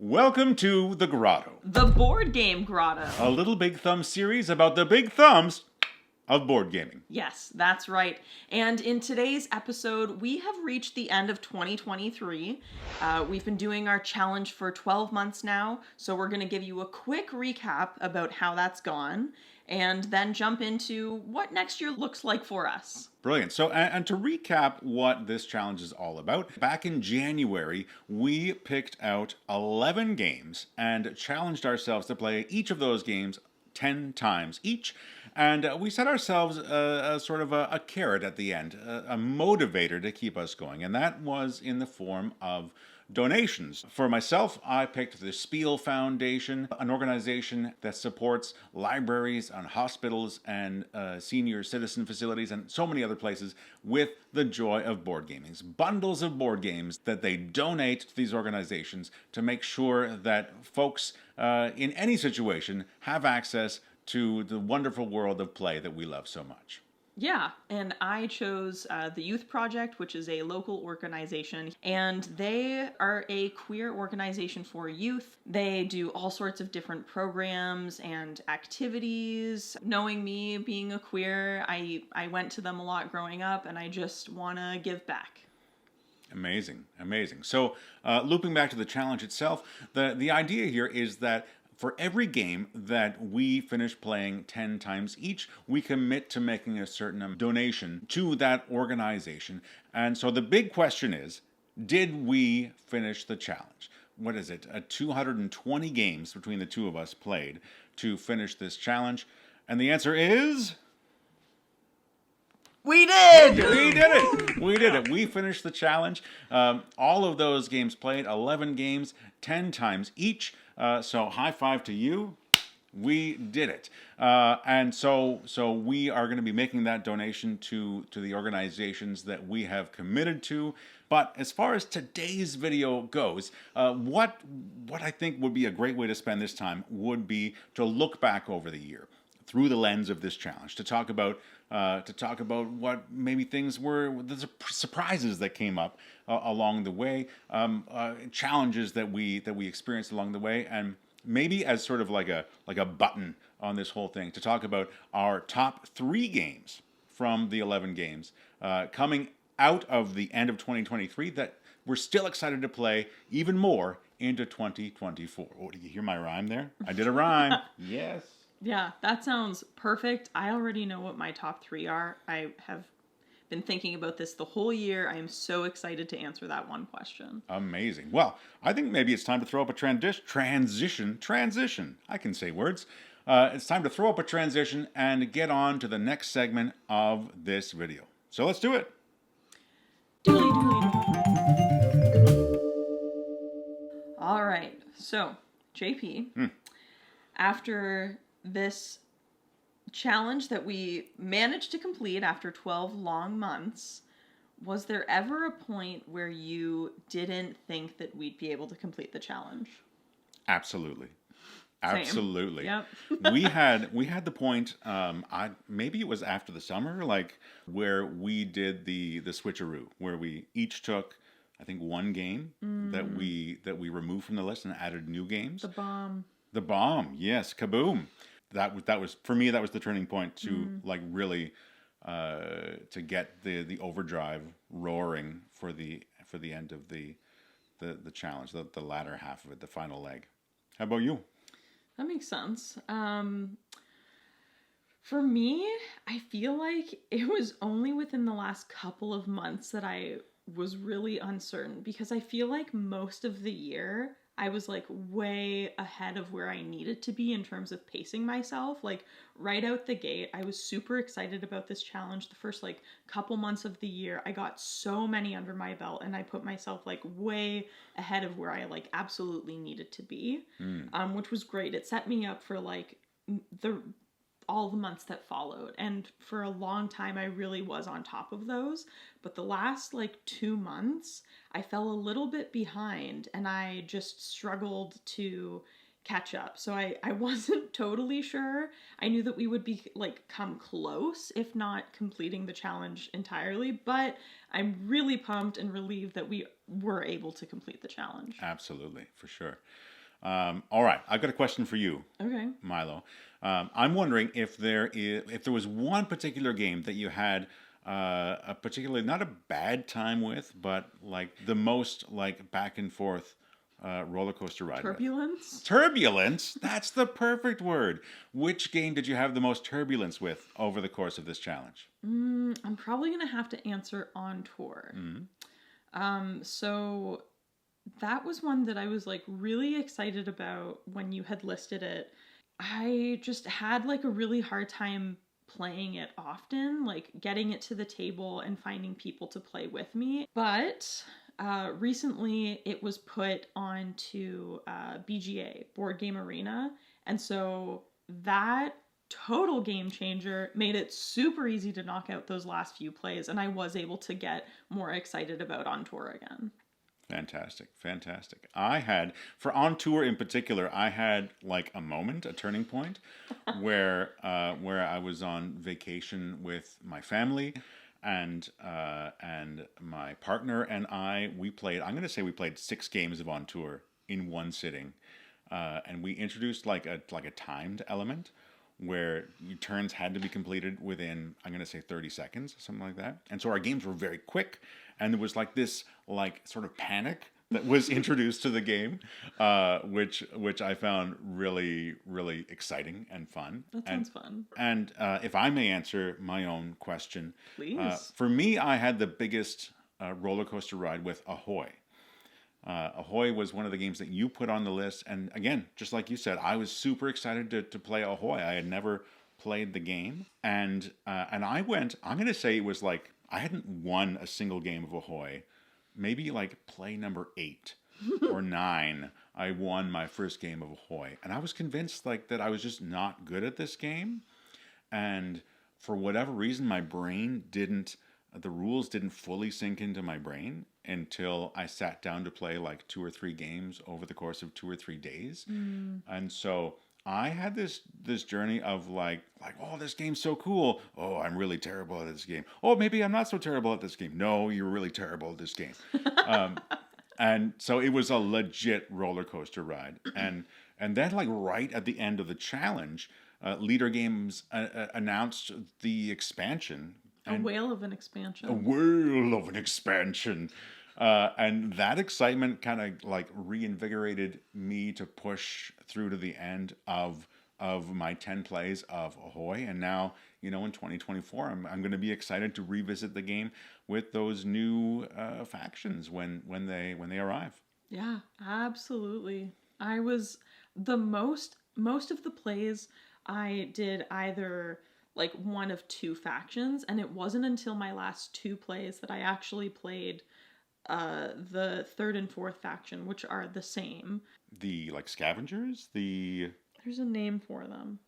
Welcome to The Grotto, The Board Game Grotto. a Little Big Thumbs series about the big thumbs of board gaming. Yes, that's right. And in today's episode, we have reached the end of 2023. We've been doing our challenge for 12 months now, so we're going to give you a quick recap about how that's gone, and then jump into what next year looks like for us. Brilliant. So, and to recap what this challenge is all about, back in January, we picked out 11 games and challenged ourselves to play each of those games 10 times each. And we set ourselves a sort of a carrot at the end, a motivator to keep us going. And that was in the form of donations. For myself, I picked the Spiel Foundation, an organization that supports libraries and hospitals and senior citizen facilities and so many other places with the joy of board gaming. Bundles of board games that they donate to these organizations to make sure that folks in any situation have access to the wonderful world of play that we love so much. Yeah, and I chose the Youth Project, which is a local organization, and they are a queer organization for youth. They do all sorts of different programs and activities. Knowing me, being a queer, I went to them a lot growing up, and I just want to give back. Amazing, amazing. So, looping back to the challenge itself, the idea here is that for every game that we finish playing 10 times each, we commit to making a certain donation to that organization. And so the big question is, did we finish the challenge? What is it? 220 games between the two of us played to finish this challenge. And the answer is... We did! We did it! We did it. We finished the challenge. All of those games played, 11 games, 10 times each. So high five to you. We did it. And so we are going to be making that donation to the organizations that we have committed to. But as far as today's video goes, what I think would be a great way to spend this time would be to look back over the year through the lens of this challenge, to talk about what maybe things were, the surprises that came up along the way, challenges that we experienced along the way, and maybe as sort of like a button on this whole thing, to talk about our top 3 games from the 11 games coming out of the end of 2023 that we're still excited to play even more into 2024. Oh, did you hear my rhyme there? I did a rhyme. Yes. Yeah, that sounds perfect. I already know what my top 3 are. I have been thinking about this the whole year. I am so excited to answer that one question. Amazing. Well, I think maybe it's time to throw up a transition. I can say words. It's time to throw up a transition and get on to the next segment of this video. So let's do it. Doodly doodly. All right. So, JP, after this challenge that we managed to complete after 12 long months, was there ever a point where you didn't think that we'd be able to complete the challenge? Absolutely. Same. Absolutely. Yep. we had the point, maybe it was after the summer, like where we did the switcheroo, where we each took, I think, one game that we removed from the list and added new games. The bomb, yes, kaboom. That was for me. That was the turning point to like really to get the overdrive roaring for the end of the challenge, the latter half of it, the final leg. How about you? That makes sense. For me, I feel like it was only within the last couple of months that I was really uncertain, because I feel like most of the year I was like way ahead of where I needed to be in terms of pacing myself. Like right out the gate, I was super excited about this challenge. The first like couple months of the year, I got so many under my belt, and I put myself like way ahead of where I like absolutely needed to be, which was great. It set me up for like all the months that followed. And for a long time, I really was on top of those. But the last like 2 months, I fell a little bit behind, and I just struggled to catch up. So I wasn't totally sure. I knew that we would be like come close, if not completing the challenge entirely, but I'm really pumped and relieved that we were able to complete the challenge. Absolutely, for sure. All right, I've got a question for you, Okay. Milo. I'm wondering if there was one particular game that you had a particularly not a bad time with, but like the most like back and forth roller coaster ride. Turbulence? Turbulence? That's the perfect word. Which game did you have the most turbulence with over the course of this challenge? I'm probably going to have to answer on tour. So that was one that I was like really excited about when you had listed it. I just had like a really hard time playing it often, like getting it to the table and finding people to play with me. But recently it was put onto BGA, Board Game Arena. And so that total game changer made it super easy to knock out those last few plays. And I was able to get more excited about On Tour again. Fantastic, fantastic. I had, for On Tour in particular, I had like a moment, a turning point, where I was on vacation with my family, and my partner and we played. I'm going to say we played 6 games of On Tour in one sitting, and we introduced like a timed element where your turns had to be completed within, I'm going to say 30 seconds, something like that. And so our games were very quick, and there was like this like sort of panic that was introduced to the game, which I found really, really exciting and fun. That sounds fun. And if I may answer my own question, Please. for me, I had the biggest roller coaster ride with Ahoy. Ahoy was one of the games that you put on the list, and again, just like you said, I was super excited to play Ahoy. I had never played the game, and I went. I'm going to say it was like I hadn't won a single game of Ahoy. Maybe like play number 8 or 9, I won my first game of Ahoy, and I was convinced like that I was just not good at this game, and for whatever reason, the rules didn't fully sink into my brain until I sat down to play like 2 or 3 games over the course of 2 or 3 days. And so I had this journey of like, oh, this game's so cool. Oh, I'm really terrible at this game. Oh, maybe I'm not so terrible at this game. No, you're really terrible at this game. And so it was a legit roller coaster ride. And then like right at the end of the challenge, Leader Games announced the expansion. A whale of an expansion. A whale of an expansion. And that excitement kind of like reinvigorated me to push through to the end of my 10 plays of Ahoy. And now, in 2024, I'm going to be excited to revisit the game with those new factions when they arrive. Yeah, absolutely. I was most of the plays I did either like one of 2 factions, and it wasn't until my last 2 plays that I actually played the 3rd and 4th faction, which are the same. The like scavengers, there's a name for them.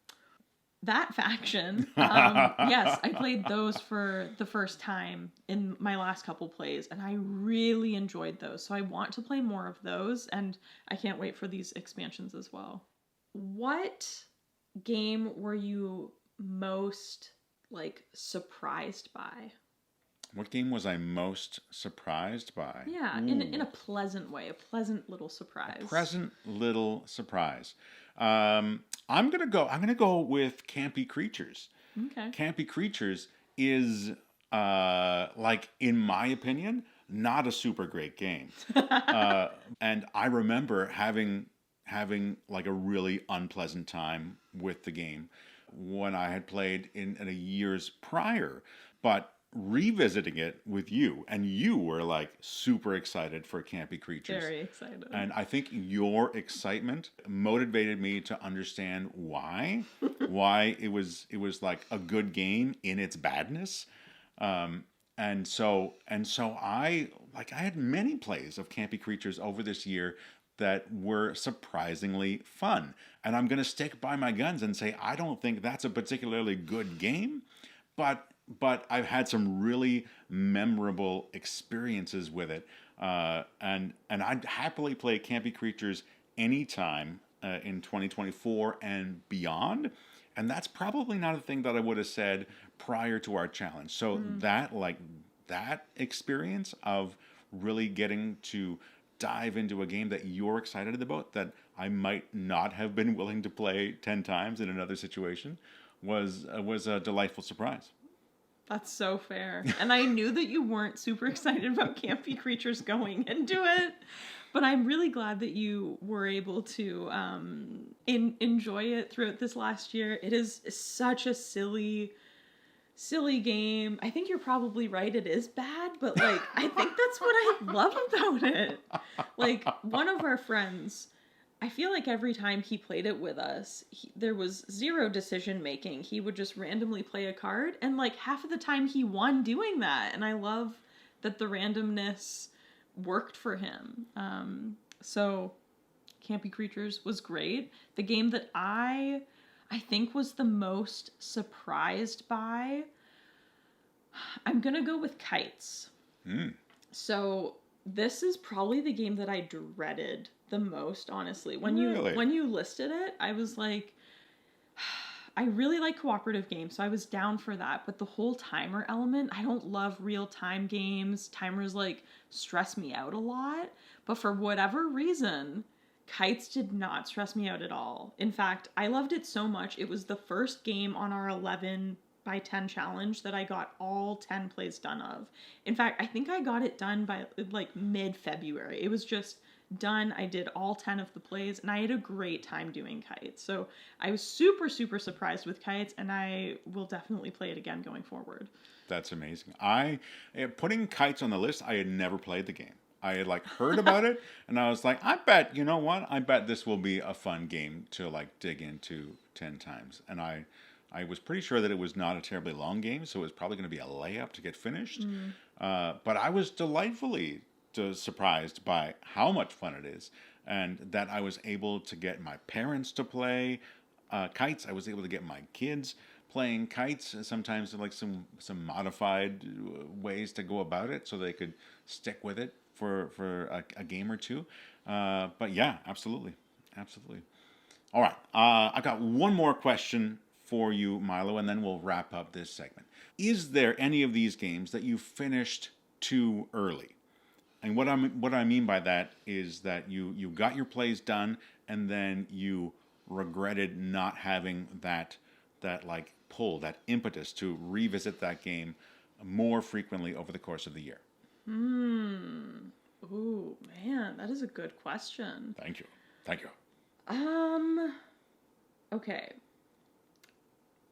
That faction. Yes, I played those for the first time in my last couple plays, and I really enjoyed those. So I want to play more of those, and I can't wait for these expansions as well. What game were you most like surprised by? What game was I most surprised by? Yeah, in a pleasant way, a pleasant little surprise. A pleasant little surprise. I'm gonna go with Campy Creatures. Okay. Campy Creatures is like, in my opinion, not a super great game. And I remember having like a really unpleasant time with the game when I had played in a years prior, but revisiting it with you, and you were like super excited for Campy Creatures. Very excited. And I think your excitement motivated me to understand why it was like a good game in its badness. And so I had many plays of Campy Creatures over this year that were surprisingly fun. And I'm going to stick by my guns and say I don't think that's a particularly good game, but I've had some really memorable experiences with it. And I'd happily play Campy Creatures anytime in 2024 and beyond. And that's probably not a thing that I would have said prior to our challenge. So that experience of really getting to dive into a game that you're excited about, that I might not have been willing to play 10 times in another situation, was a delightful surprise. That's so fair. And I knew that you weren't super excited about Campy Creatures going into it, but I'm really glad that you were able to enjoy it throughout this last year. It is such a silly game. I think you're probably right. It is bad, but like, I think that's what I love about it. Like, one of our friends, I feel like every time he played it with us, there was zero decision making. He would just randomly play a card, and like half of the time he won doing that. And I love that the randomness worked for him. So Campy Creatures was great. The game that I think was the most surprised by, I'm gonna go with Kites. So this is probably the game that I dreaded the most, honestly. When you listed it, I was like, I really like cooperative games, so I was down for that. But the whole timer element, I don't love real-time games. Timers like stress me out a lot. But for whatever reason, Kites did not stress me out at all. In fact, I loved it so much. It was the first game on our 11 by 10 challenge that I got all 10 plays done of. In fact, I think I got it done by like mid-February. It was just done. I did all 10 of the plays, and I had a great time doing Kites. So I was super, super surprised with Kites, and I will definitely play it again going forward. That's amazing. Putting Kites on the list, I had never played the game. I had like heard about it, and I was like, I bet this will be a fun game to like dig into 10 times. And I was pretty sure that it was not a terribly long game, so it was probably going to be a layup to get finished. But I was delightfully surprised by how much fun it is, and that I was able to get my parents to play Kites. I was able to get my kids playing Kites, sometimes like some modified ways to go about it, so they could stick with it for a game or two. But yeah, absolutely. All right, I got one more question for you, Milo, and then we'll wrap up this segment. Is there any of these games that you finished too early? And what I mean by that is that you got your plays done, and then you regretted not having that like pull, that impetus to revisit that game more frequently over the course of the year. Ooh, man, that is a good question. Thank you. Okay.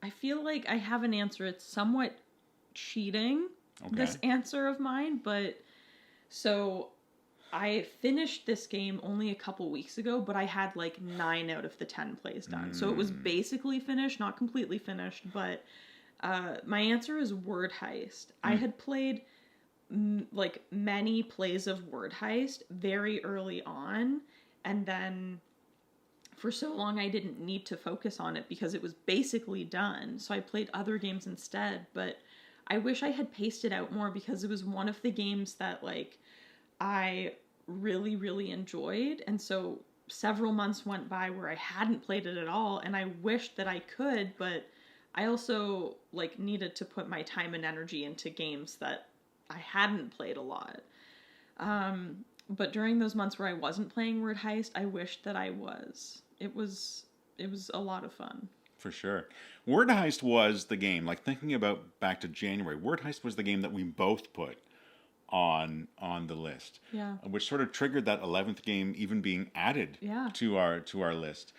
I feel like I have an answer. It's somewhat cheating, this answer of mine, but so I finished this game only a couple weeks ago, but I had like 9 out of the 10 plays done. So it was basically finished, not completely finished, but my answer is Word Heist. I had played like many plays of Word Heist very early on, and then for so long I didn't need to focus on it because it was basically done. So I played other games instead, but I wish I had paced it out more because it was one of the games that like I really, really enjoyed. And so several months went by where I hadn't played it at all, and I wished that I could, but I also like needed to put my time and energy into games that I hadn't played a lot. But during those months where I wasn't playing Word Heist, I wished that I was. It was a lot of fun. For sure. Word Heist was the game, like thinking about back to January, Word Heist was the game that we both put on the list. Yeah. Which sort of triggered that 11th game even being added to our list.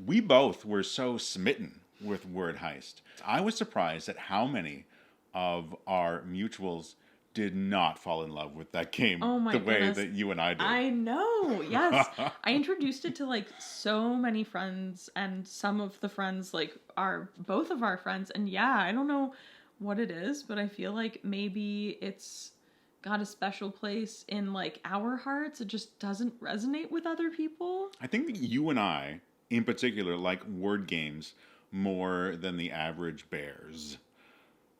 We both were so smitten with Word Heist. I was surprised at how many of our mutuals did not fall in love with that game the way that you and I did. I know, yes. I introduced it to like so many friends, and some of the friends like are both of our friends, and yeah, I don't know what it is, but I feel like maybe it's got a special place in like our hearts. It just doesn't resonate with other people. I think that you and I, in particular, like word games more than the average bears.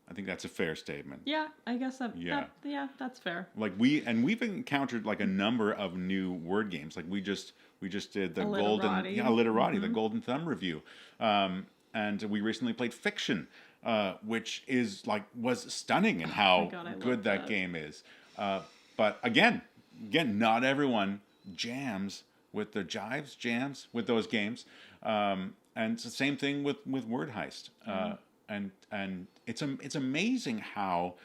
I think that's a fair statement. Yeah, I guess that's fair. Like we've encountered like a number of new word games. Like we just We just did the Literati. Literati, the Golden Thumb review. And we recently played Fiction, which was stunning in how good that game is. But again, not everyone jams with those games. And it's the same thing with Word Heist. And it's amazing how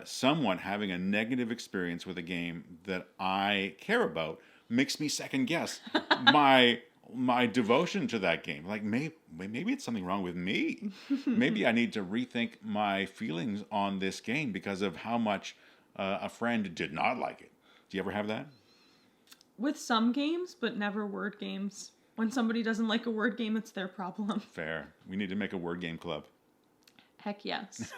someone having a negative experience with a game that I care about makes me second guess my devotion to that game. Like maybe it's something wrong with me. Maybe I need to rethink my feelings on this game because of how much a friend did not like it. Do you ever have that? With some games, but never word games. When somebody doesn't like a word game, it's their problem. Fair. We need to make a word game club. Heck yes.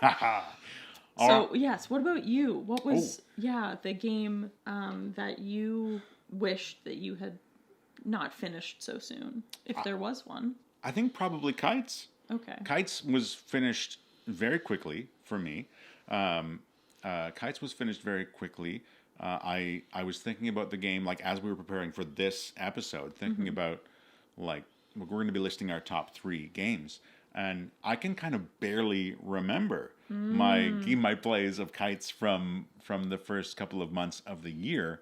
So, yes, what about you? What was, the game that you wished that you had not finished so soon, if there was one? I think probably Kites. Okay. Kites was finished very quickly for me. Kites was finished very quickly. I was thinking about the game, like, as we were preparing for this episode, thinking about, like, we're going to be listing our top 3 games. And I can kind of barely remember my plays of Kites from the first couple of months of the year.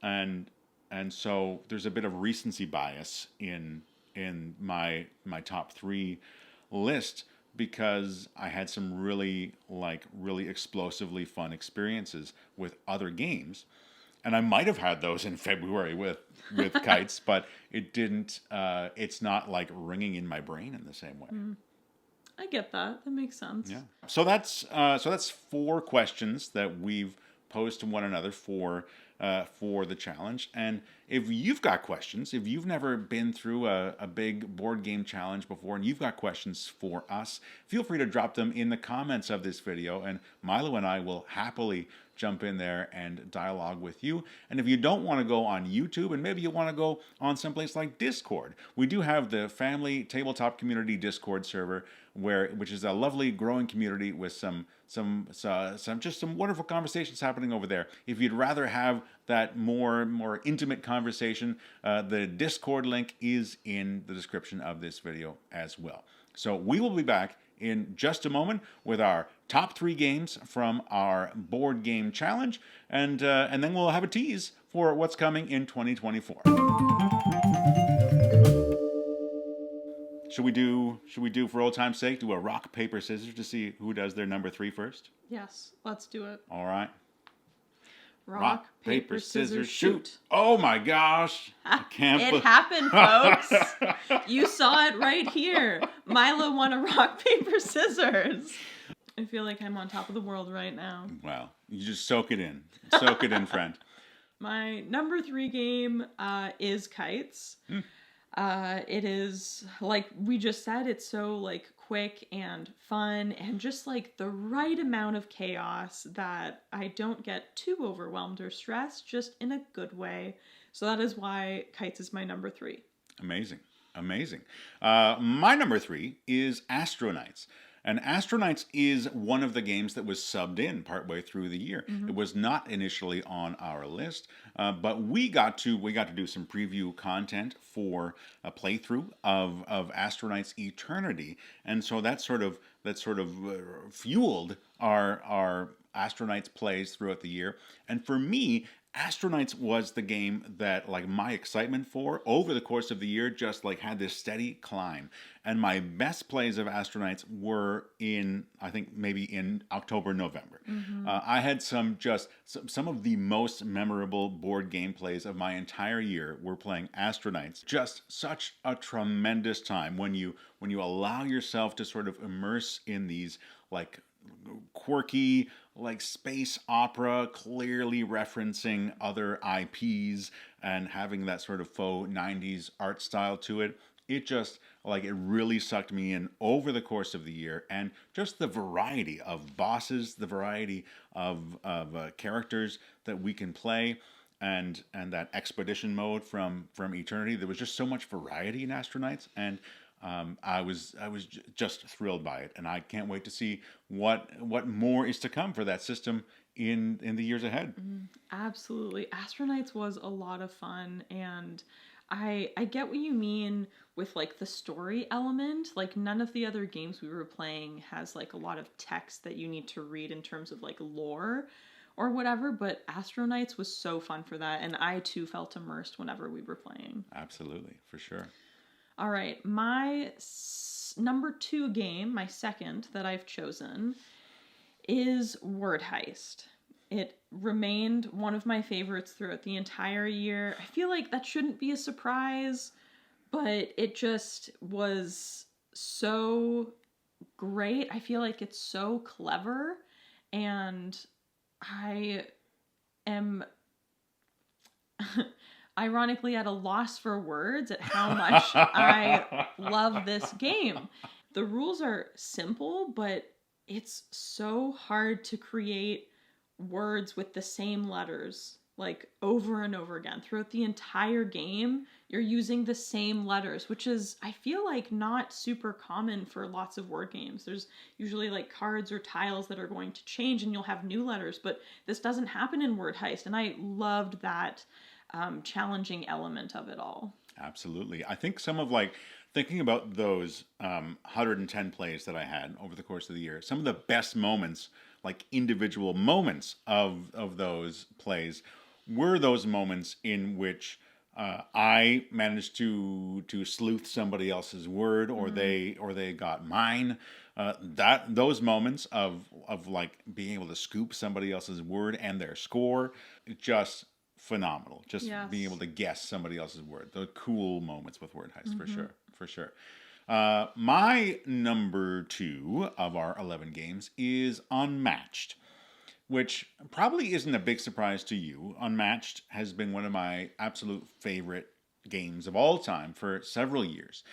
And so there's a bit of recency bias in my top 3 list, because I had some really explosively fun experiences with other games. And I might have had those in February with Kites, but it didn't. It's not like ringing in my brain in the same way. I get that. That makes sense. Yeah. So that's 4 questions that we've posed to one another for the challenge. And if you've got questions, if you've never been through a big board game challenge before and you've got questions for us, feel free to drop them in the comments of this video, and Milo and I will happily jump in there and dialogue with you. And if you don't want to go on YouTube, and maybe you want to go on someplace like Discord, we do have the Family Tabletop Community Discord server, which is a lovely growing community with some wonderful conversations happening over there. If you'd rather have that more intimate conversation, the Discord link is in the description of this video as well. So we will be back in just a moment with our top 3 games from our board game challenge, and then we'll have a tease for what's coming in 2024. Should we do for old time's sake, do a rock, paper, scissors to see who does their number 3 first? Yes, let's do it. All right. Rock, paper, scissors, shoot. Oh my gosh. I can't It happened, folks. You saw it right here. Milo won a rock, paper, scissors. I feel like I'm on top of the world right now. Well, you just soak it in. Soak it in, friend. My number 3 game is Kites. It is, like we just said, it's so like quick and fun and just like the right amount of chaos that I don't get too overwhelmed or stressed, just in a good way. So that is why Kites is my number 3. Amazing. My number 3 is Astronauts. And Astronauts is one of the games that was subbed in partway through the year. It was not initially on our list, but we got to do some preview content for a playthrough of Astronauts Eternity, and so that sort of fueled our Astronauts plays throughout the year. And for me, Astronauts was the game that, like, my excitement for over the course of the year just like had this steady climb. And my best plays of Astronauts were I think maybe in October, November. I had some of the most memorable board game plays of my entire year were playing Astronauts. Just such a tremendous time when you allow yourself to sort of immerse in these like quirky, like space opera, clearly referencing other IPs and having that sort of faux 90s art style to it. It just, like, it really sucked me in over the course of the year. And just the variety of bosses, the variety of characters that we can play, and that expedition mode from Eternity. There was just so much variety in Astronauts, and I was just thrilled by it, and I can't wait to see what more is to come for that system in the years ahead. Absolutely. Astronauts was a lot of fun, and I get what you mean with like the story element. Like none of the other games we were playing has like a lot of text that you need to read in terms of like lore or whatever, but Astronauts was so fun for that, and I too felt immersed whenever we were playing. Absolutely, for sure. All right, my number 2 game, my second that I've chosen, is Word Heist. It remained one of my favorites throughout the entire year. I feel like that shouldn't be a surprise, but it just was so great. I feel like it's so clever, and I am ironically at a loss for words at how much I love this game. The rules are simple, but it's so hard to create words with the same letters like over and over again. Throughout the entire game, you're using the same letters, which is, I feel like, not super common for lots of word games. There's usually like cards or tiles that are going to change and you'll have new letters, but this doesn't happen in Word Heist, and I loved that challenging element of it all. Absolutely. I think some of like thinking about those 110 plays that I had over the course of the year, some of the best moments, like individual moments of those plays, were those moments in which I managed to sleuth somebody else's word, or they got mine. Those moments of like being able to scoop somebody else's word and their score, just phenomenal. Just being able to guess somebody else's word. The cool moments with Word Heist, for sure. My number 2 of our 11 games is Unmatched, which probably isn't a big surprise to you. Unmatched has been one of my absolute favorite games of all time for several years.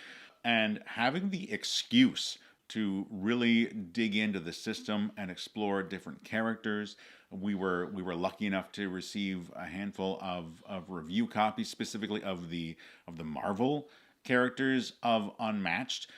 And having the excuse to really dig into the system and explore different characters. We were lucky enough to receive a handful of review copies, specifically of the Marvel characters of Unmatched,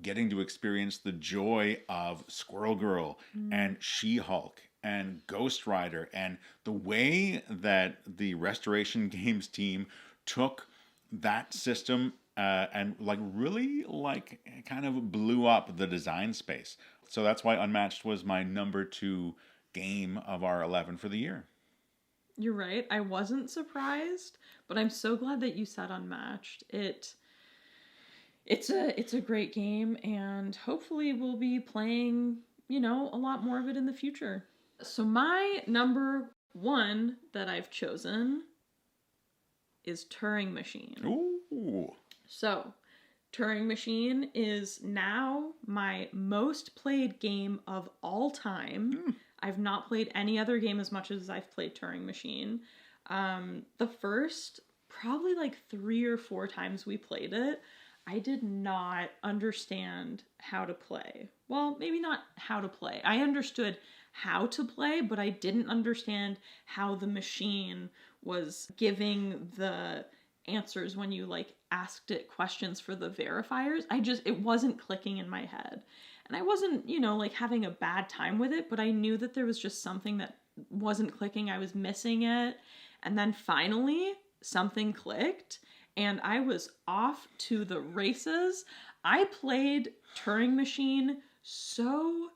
getting to experience the joy of Squirrel Girl and She-Hulk and Ghost Rider, and the way that the Restoration Games team took that system and like really like kind of blew up the design space. So that's why Unmatched was my number 2 game of our 11 for the year. You're right. I wasn't surprised, but I'm so glad that you said Unmatched. It's a great game, and hopefully we'll be playing, a lot more of it in the future. So my number 1 that I've chosen is Turing Machine. Ooh. So, Turing Machine is now my most played game of all time. I've not played any other game as much as I've played Turing Machine. The first, probably like 3 or 4 times we played it, I did not understand how to play. Well, maybe not how to play. I understood how to play, but I didn't understand how the machine was giving the answers when you like asked it questions for the verifiers. It wasn't clicking in my head. And I wasn't, like having a bad time with it, but I knew that there was just something that wasn't clicking. I was missing it. And then finally something clicked and I was off to the races. I played Turing Machine so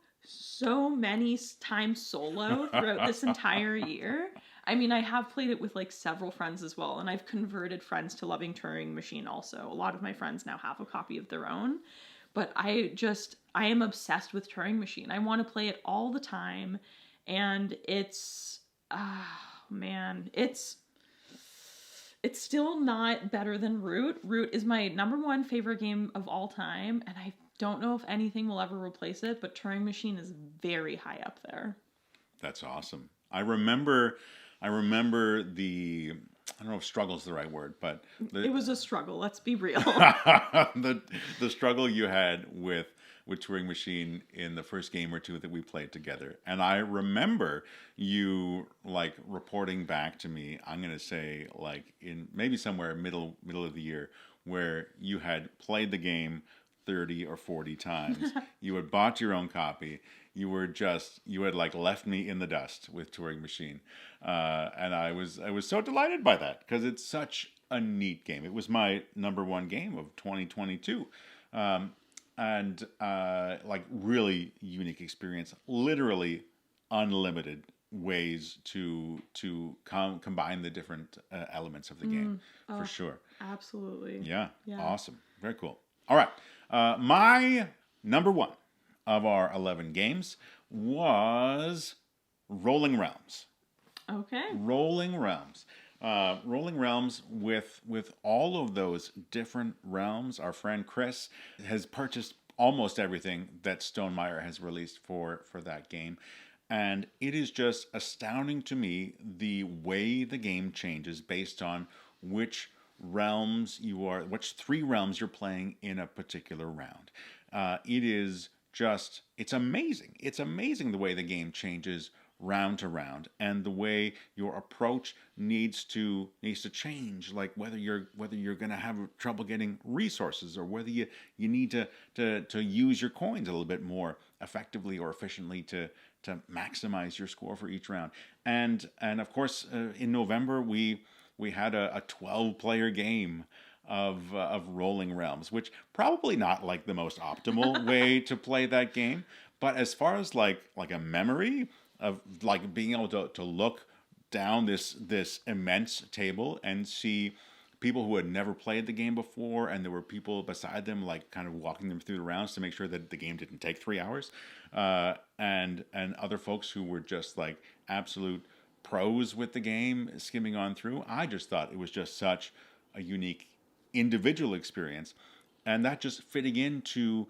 many times solo throughout this entire year. I mean, I have played it with like several friends as well, and I've converted friends to loving Turing Machine also. A lot of my friends now have a copy of their own, but I am obsessed with Turing Machine. I want to play it all the time, and it's still not better than Root. Root is my number 1 favorite game of all time, and I don't know if anything will ever replace it, but Turing Machine is very high up there. That's awesome. I remember the, I don't know if struggle is the right word, but it was a struggle. Let's be real. the struggle you had with Turing Machine in the first game or 2 that we played together, and I remember you like reporting back to me. I'm gonna say like in maybe somewhere middle of the year, where you had played the game 30 or 40 times. You had bought your own copy. You had like left me in the dust with Turing Machine. And I was so delighted by that, because it's such a neat game. It was my number one game of 2022. And like really unique experience, literally unlimited ways to combine the different elements of the game for sure. Absolutely. Yeah, Yeah. awesome, very cool. All right, my number one of our 11 games was Rolling Realms. Okay. Rolling Realms. Rolling Realms with all of those different realms. Our friend Chris has purchased almost everything that Stonemaier has released for that game. And it is just astounding to me the way the game changes based on which which three realms you're playing in a particular round. It's amazing. It's amazing the way the game changes round to round, and the way your approach needs to change, like whether you're going to have trouble getting resources, or whether you need to use your coins a little bit more effectively or efficiently to maximize your score for each round. And of course, in November we had a 12-player game of Rolling Realms, which probably not like the most optimal way to play that game, but as far as like a memory of like being able to look down this immense table and see people who had never played the game before, and there were people beside them like kind of walking them through the rounds to make sure that the game didn't take 3 hours, and other folks who were just like absolute pros with the game skimming on through. I just thought it was just such a unique individual experience, and that just fitting into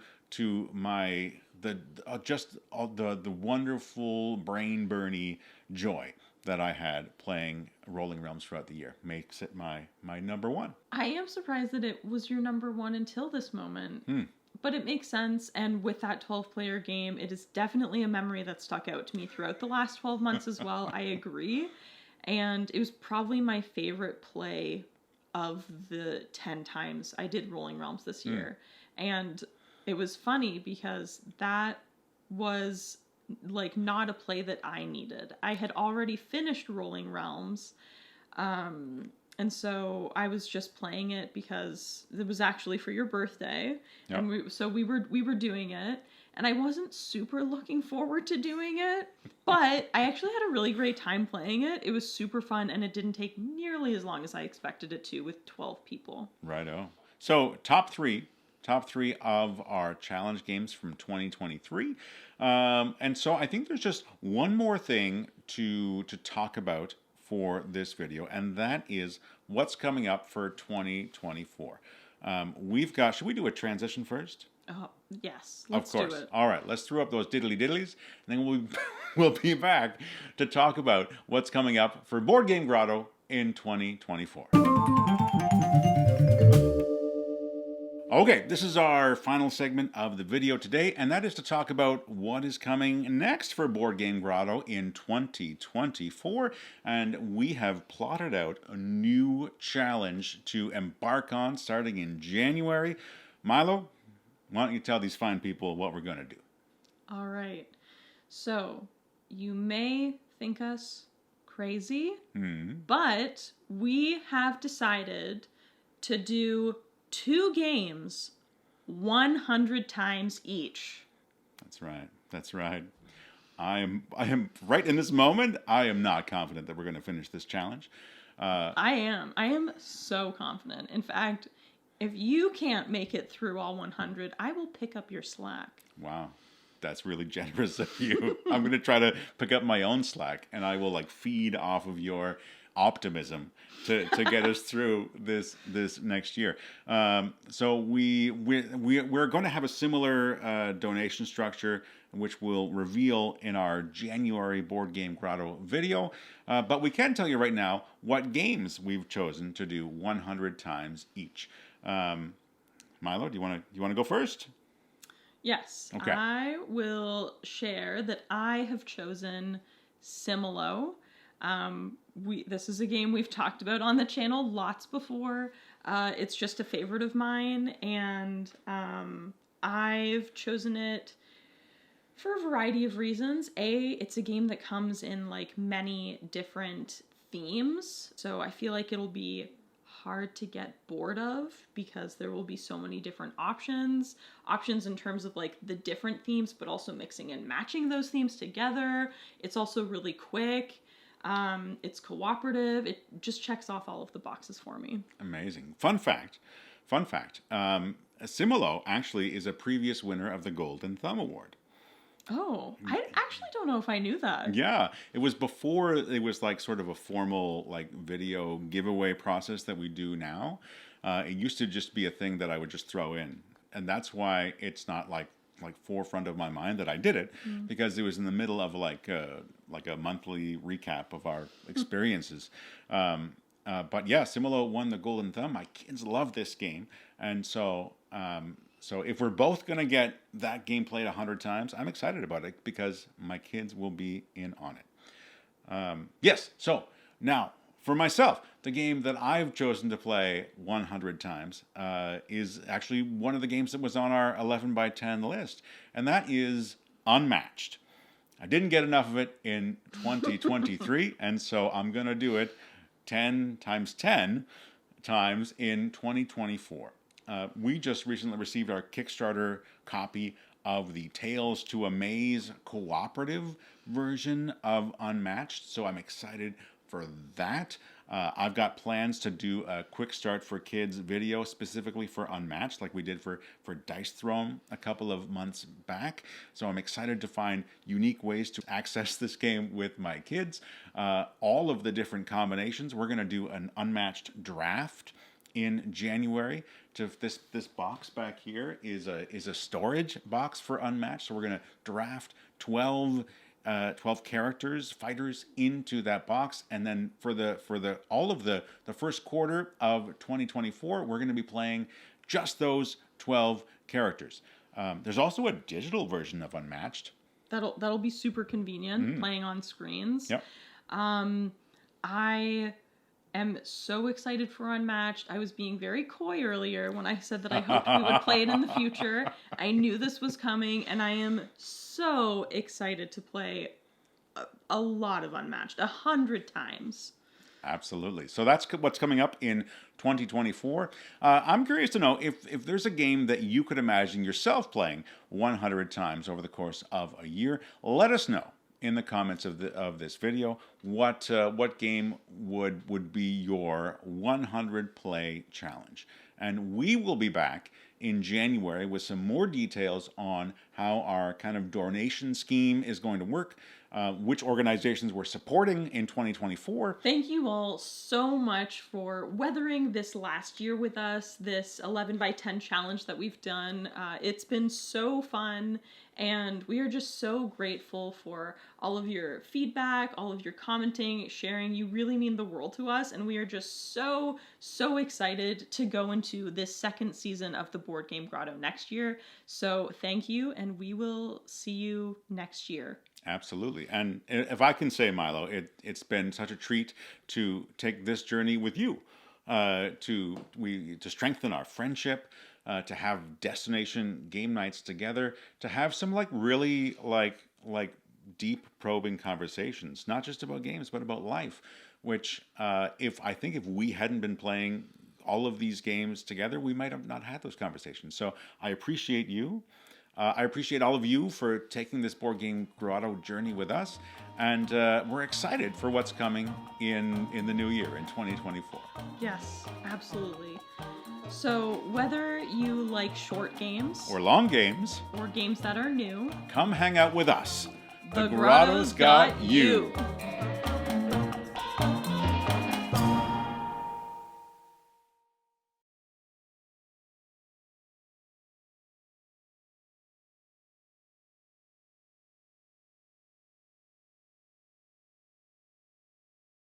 my the wonderful brain burny joy that I had playing Rolling Realms throughout the year makes it my number one. I am surprised that it was your number one until this moment. But it makes sense, and with that 12-player game, it is definitely a memory that stuck out to me throughout the last 12 months as well. I agree. And it was probably my favorite play of the 10 times I did Rolling Realms this year. And it was funny because that was like not a play that I needed. I had already finished Rolling Realms, and so I was just playing it because it was actually for your birthday. Yep. And we were doing it, and I wasn't super looking forward to doing it, but I actually had a really great time playing it. It was super fun, and it didn't take nearly as long as I expected it to with 12 people. Righto. So top three of our challenge games from 2023. And so I think there's just one more thing to talk about for this video, and that is what's coming up for 2024. Should we do a transition first? Oh, yes. Let's do it. All right, let's throw up those diddly diddlies, and then we'll be back to talk about what's coming up for Board Game Grotto in 2024. Okay, this is our final segment of the video today, and that is to talk about what is coming next for Board Game Grotto in 2024. And we have plotted out a new challenge to embark on starting in January. Milo, why don't you tell these fine people what we're going to do? All right. So, you may think us crazy, but we have decided to do 2 games 100 times each. That's right. I am right in this moment. I am not confident that we're going to finish this challenge. I am so confident. In fact, if you can't make it through all 100, I will pick up your slack. Wow. That's really generous of you. I'm going to try to pick up my own slack, and I will like feed off of your optimism to get us through this next year. So we're going to have a similar donation structure, which we'll reveal in our January Board Game Grotto video. But we can tell you right now what games we've chosen to do 100 times each. Milo, do you want to go first? Yes. Okay. I will share that I have chosen Similo. This is a game we've talked about on the channel lots before. It's just a favorite of mine, and I've chosen it for a variety of reasons. It's a game that comes in like many different themes, so I feel like it'll be hard to get bored of because there will be so many different options in terms of like the different themes, but also mixing and matching those themes together. It's also really quick. It's cooperative. It just checks off all of the boxes for me. Amazing. Fun fact. Similo actually is a previous winner of the Golden Thumb Award. Oh, I actually don't know if I knew that. Yeah, it was before it was like sort of a formal like video giveaway process that we do now. It used to just be a thing that I would just throw in, and that's why it's not like forefront of my mind that I did it, because it was in the middle of like a monthly recap of our experiences. But yeah, Similo won the Golden Thumb. My kids love this game, and so if we're both going to get that game played 100 times, I'm excited about it because my kids will be in on it. Yes, so now for myself, the game that I've chosen to play 100 times is actually one of the games that was on our 11 by 10 list, and that is Unmatched. I didn't get enough of it in 2023, and so I'm going to do it 10 times 10 times in 2024. We just recently received our Kickstarter copy of the Tales to Amaze cooperative version of Unmatched, so I'm excited for that. I've got plans to do a quick start for kids video specifically for Unmatched, like we did for Dice Throne a couple of months back. So I'm excited to find unique ways to access this game with my kids. All of the different combinations. We're going to do an Unmatched draft in January. To this box back here is a storage box for Unmatched. So we're going to draft 12 characters, fighters into that box, and then for all of the first quarter of 2024, we're going to be playing just those 12 characters. There's also a digital version of Unmatched. That'll be super convenient, playing on screens. Yep. I am so excited for Unmatched. I was being very coy earlier when I said that I hoped we would play it in the future. I knew this was coming, and I am so excited to play a lot of Unmatched, 100 times. Absolutely. So that's what's coming up in 2024. I'm curious to know if there's a game that you could imagine yourself playing 100 times over the course of a year. Let us know in the comments of this video what game would be your 100 play challenge. And we will be back in January with some more details on how our kind of donation scheme is going to work, which organizations we're supporting in 2024. Thank you all so much for weathering this last year with us, this 11 by 10 challenge that we've done. It's been so fun, and we are just so grateful for all of your feedback, all of your commenting, sharing. You really mean the world to us, and we are just so excited to go into this second season of the Board Game Grotto next year. So thank you, and we will see you next year. Absolutely. And if I can say, Milo, it's been such a treat to take this journey with you, to strengthen our friendship, to have destination game nights together, to have some really deep probing conversations, not just about games, but about life, which if we hadn't been playing all of these games together, we might have not had those conversations. So I appreciate you. I appreciate all of you for taking this Board Game Grotto journey with us, and we're excited for what's coming in the new year, in 2024. Yes, absolutely. So whether you like short games, or long games, or games that are new, come hang out with us. The Grotto's got you.